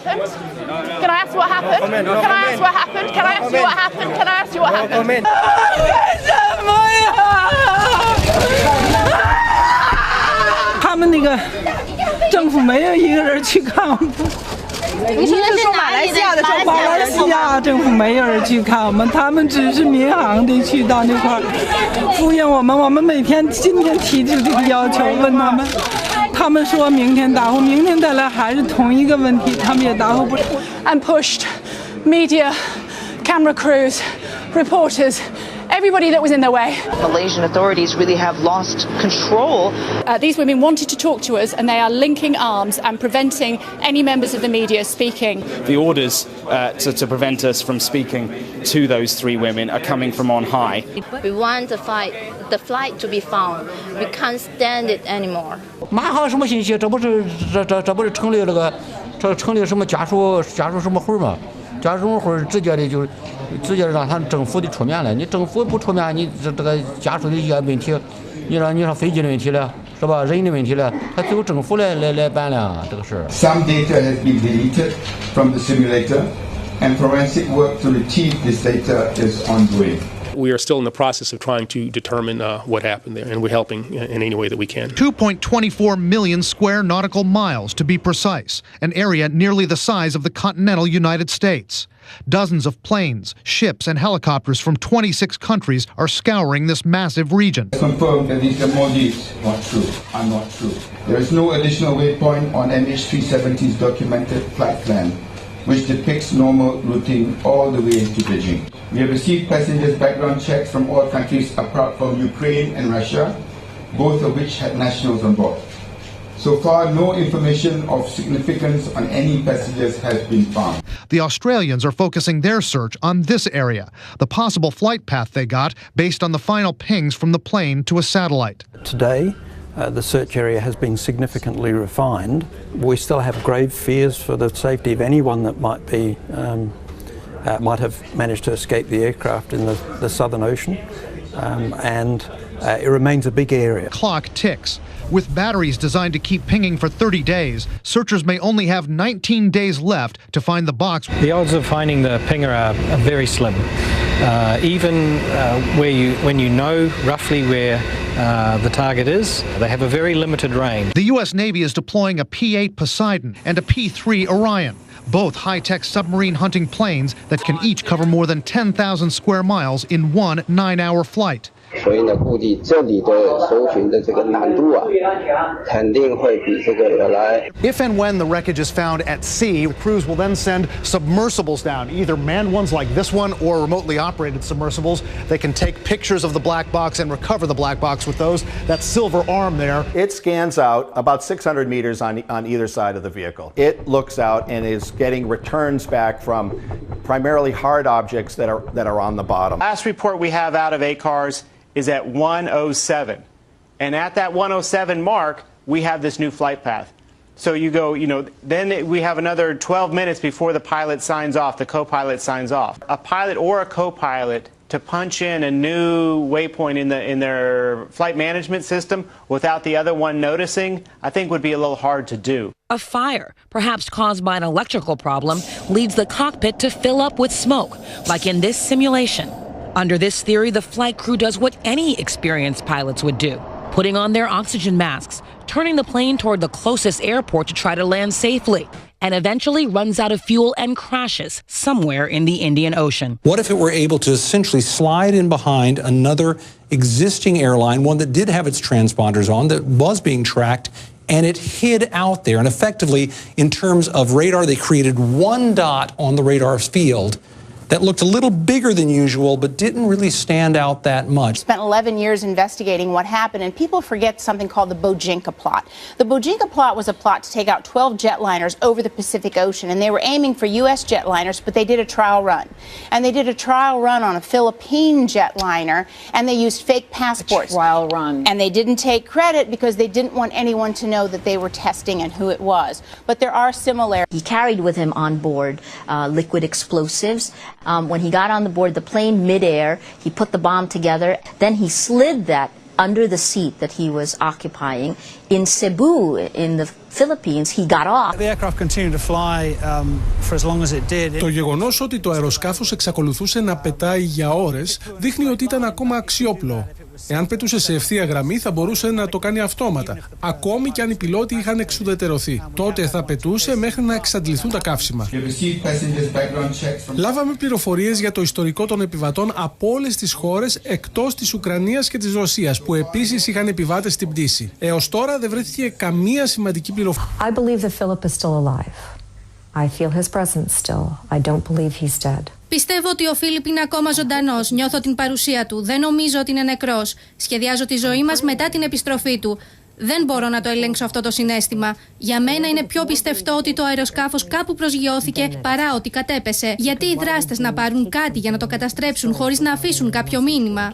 happened? Can I ask you what happened? Can I ask what happened? Can I ask you what happened? Can I ask you what happened? 什么呀？他们那个政府没有一个人去看。你说的是马来西亚的政府？马来西亚政府没有人去看我们，他们只是民航的去到那块儿敷衍我们。我们每天今天提出这个要求，问他们，他们说明天答复，明天再来还是同一个问题，他们也答复不了。And pushed media, camera crews, reporters, everybody that was in their way. Malaysian authorities really have lost control. These women wanted to talk to us and they are linking arms and preventing any members of the media speaking. The orders to prevent us from speaking to those three women are coming from on high. We want the flight to be found. We can't stand it anymore. 哪好什么信息？这不是成立那个成立什么家属什么会吗？家属会直接让他政府的出面了。你政府不出面，你这个家属的一些问题，你让飞机的问题了，是吧？人的问题了，他只有政府来办了这个事。Some data has been deleted from the simulator, and forensic work to retrieve this data is ongoing. We are still in the process of trying to determine what happened there, and we're helping in any way that we can. 2.24 million square nautical miles, to be precise, an area nearly the size of the continental United States. Dozens of planes, ships, and helicopters from 26 countries are scouring this massive region. Confirmed that these emojis are not true. There is no additional waypoint on MH370's documented flight plan, which depicts normal routing all the way to Beijing. We have received passengers' background checks from all countries apart from Ukraine and Russia, both of which had nationals on board. So far, no information of significance on any passengers has been found. The Australians are focusing their search on this area, the possible flight path they got based on the final pings from the plane to a satellite. Today, the search area has been significantly refined. We still have grave fears for the safety of anyone that might have managed to escape the aircraft in the Southern Ocean, and it remains a big area. Clock ticks. With batteries designed to keep pinging for 30 days, searchers may only have 19 days left to find the box. The odds of finding the pinger are very slim. Even when you know roughly where the target is, they have a very limited range. The U.S. Navy is deploying a P-8 Poseidon and a P-3 Orion, both high-tech submarine hunting planes that can each cover more than 10,000 square miles in one 9-hour flight. 所以呢，估计这里的搜寻的这个难度啊，肯定会比这个要来。 If and when the wreckage is found at sea, crews will then send submersibles down, either manned ones like this one or remotely operated submersibles. They can take pictures of the black box and recover the black box with those. That silver arm there. It scans out about 600 meters on either side of the vehicle. It looks out and is getting returns back from primarily hard objects that are on the bottom. Last report we have out of ACARS is at 107. And at that 107 mark, we have this new flight path. So you go, then we have another 12 minutes before the pilot signs off, the co-pilot signs off. A pilot or a co-pilot to punch in a new waypoint in their flight management system without the other one noticing, I think would be a little hard to do. A fire, perhaps caused by an electrical problem, leads the cockpit to fill up with smoke, like in this simulation. Under this theory, the flight crew does what any experienced pilots would do, putting on their oxygen masks, turning the plane toward the closest airport to try to land safely, and eventually runs out of fuel and crashes somewhere in the Indian Ocean. What if it were able to essentially slide in behind another existing airline, one that did have its transponders on, that was being tracked, and it hid out there? And effectively, in terms of radar, they created one dot on the radar field that looked a little bigger than usual, but didn't really stand out that much. Spent 11 years investigating what happened, and people forget something called the Bojinka plot. The Bojinka plot was a plot to take out 12 jetliners over the Pacific Ocean, and they were aiming for U.S. jetliners, but they did a trial run. And they did a trial run on a Philippine jetliner, and they used fake passports. A trial run. And they didn't take credit because they didn't want anyone to know that they were testing and who it was. But there are similarities. He carried with him on board liquid explosives. When he got on the board the plane midair, he put the bomb together. Then he slid that under the seat that he was occupying. In Cebu, in the Philippines, he got off. The aircraft continued to fly for as long as it did. Το γεγονός ότι το αεροσκάφος εξακολουθούσε να πετάει για ώρες δείχνει ότι ήταν ακόμα αξιόπλο. Εάν πετούσε σε ευθεία γραμμή θα μπορούσε να το κάνει αυτόματα, ακόμη και αν οι πιλότοι είχαν εξουδετερωθεί. Τότε θα πετούσε μέχρι να εξαντληθούν τα καύσιμα. Λάβαμε πληροφορίες για το ιστορικό των επιβατών από όλες τις χώρες εκτός της Ουκρανίας και της Ρωσίας, που επίσης είχαν επιβάτες στην πτήση. Έως τώρα δεν βρέθηκε καμία σημαντική πληροφορία. I believe that Philip is still alive. I feel his presence still. I don't believe he's dead. Πιστεύω ότι ο Φίλιπ είναι ακόμα ζωντανός. Νιώθω την παρουσία του. Δεν νομίζω ότι είναι νεκρός. Σχεδιάζω τη ζωή μας μετά την επιστροφή του. Δεν μπορώ να το ελέγξω αυτό το συναίσθημα. Για μένα είναι πιο πιστευτό ότι το αεροσκάφος κάπου προσγειώθηκε παρά ότι κατέπεσε. Γιατί οι δράστες να πάρουν κάτι για να το καταστρέψουν χωρίς να αφήσουν κάποιο μήνυμα.